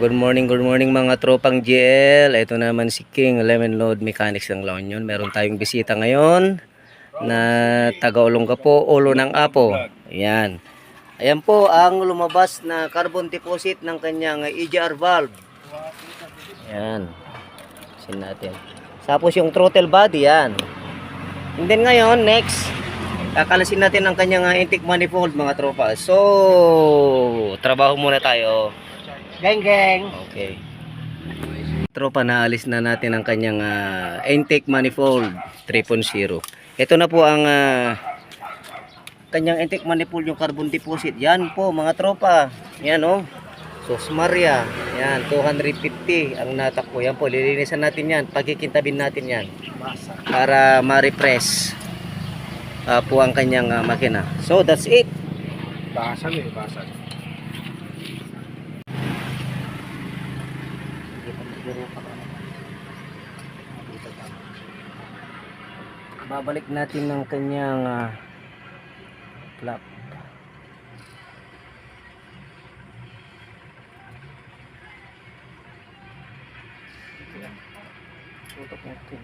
Good morning mga tropang GL. Ito naman si King Lemon Load Mechanics ng La Union. Meron tayong bisita ngayon na taga Olongapo, Ulo ng Apo. Ayan. Ayan po ang lumabas na carbon deposit ng kanyang EGR valve. Ayan. Sin natin. Tapos yung throttle body yan. And then ngayon, next, kakalasin natin ang kanyang intake manifold mga tropa. So, trabaho muna tayo. Geng geng. Okay. Tropa, naalis na natin ang kanyang intake manifold 3.0. Ito na po ang kanyang intake manifold, yung carbon deposit. Yan po mga tropa. Yan oh. Sos Maria. Yan, 250 ang natakbo. Yan po, lilinisan natin yan. Pagkikintabin natin yan. Para ma-repress po ang kanyang makina. So, that's it. Basag eh, basag. Babalik natin ng kanyang flap. Tutok natin.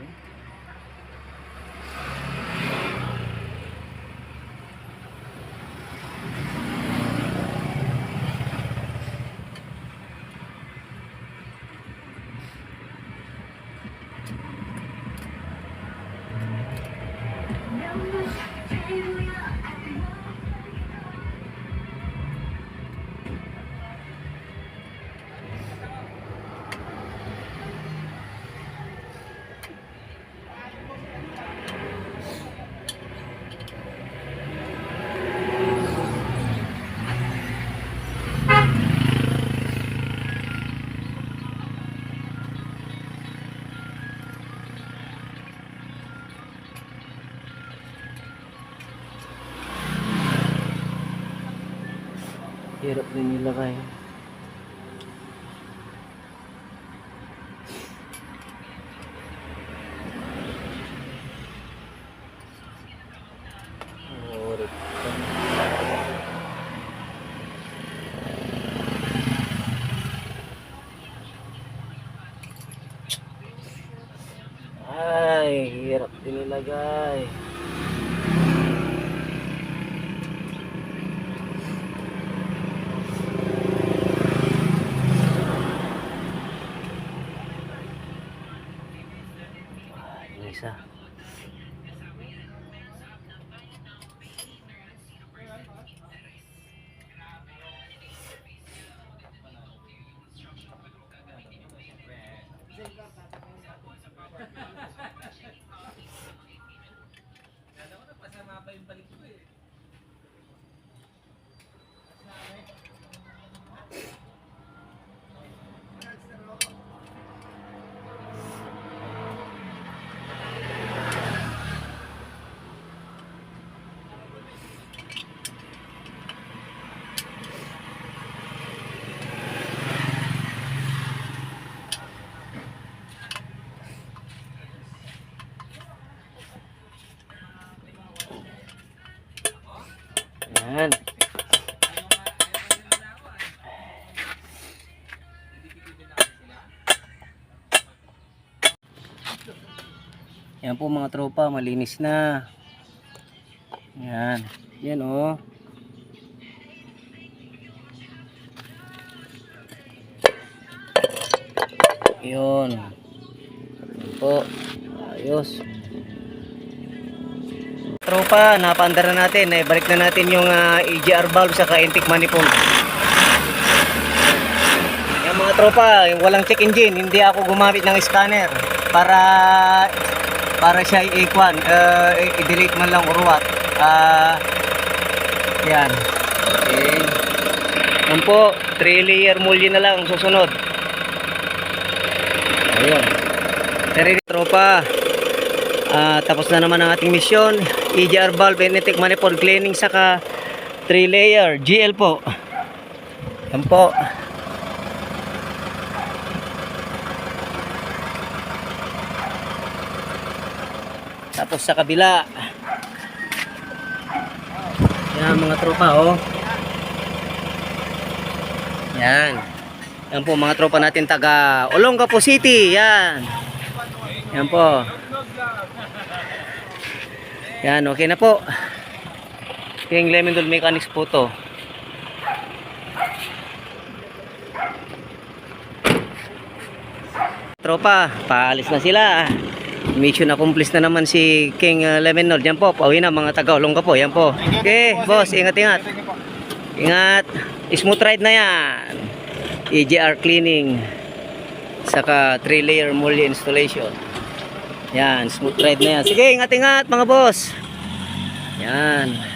Hirap din nilagay. Ay, hirap din nilagay. Isa. Yan. Yan po mga tropa, malinis na. Yan. Yan oh. Yun. Yan po. Ayos. Tropa, napaandar na natin. Balik na natin yung EGR valve sa intake manifold. Yan mga tropa, yung walang check engine, hindi ako gumamit ng scanner para siya i-delete man lang or what. Yan. Okay. Yan po, 3 layer multi na lang susunod. Ayun. Pero tropa, tapos na naman ang ating misyon. EGR valve and intake manifold cleaning saka 3 layer GL po. Yan po. Tapos sa kabila. Yan mga tropa oh. Yan. Yan po mga tropa natin taga Olongapo City. Yan. Yan po. Yan, okay na po. King Lemon Mechanics po to. Tropa, paalis na sila. Mission accomplished na naman si King Lemonod. Yan po, pauwi na mga taga Olongapo. Yan po. Okay, boss, ingat-ingat. Ingat. Smooth ride na yan. EGR cleaning. Saka 3-layer multi installation. Yan, smooth ride na yan. Sige, ingat-ingat mga boss. Yan.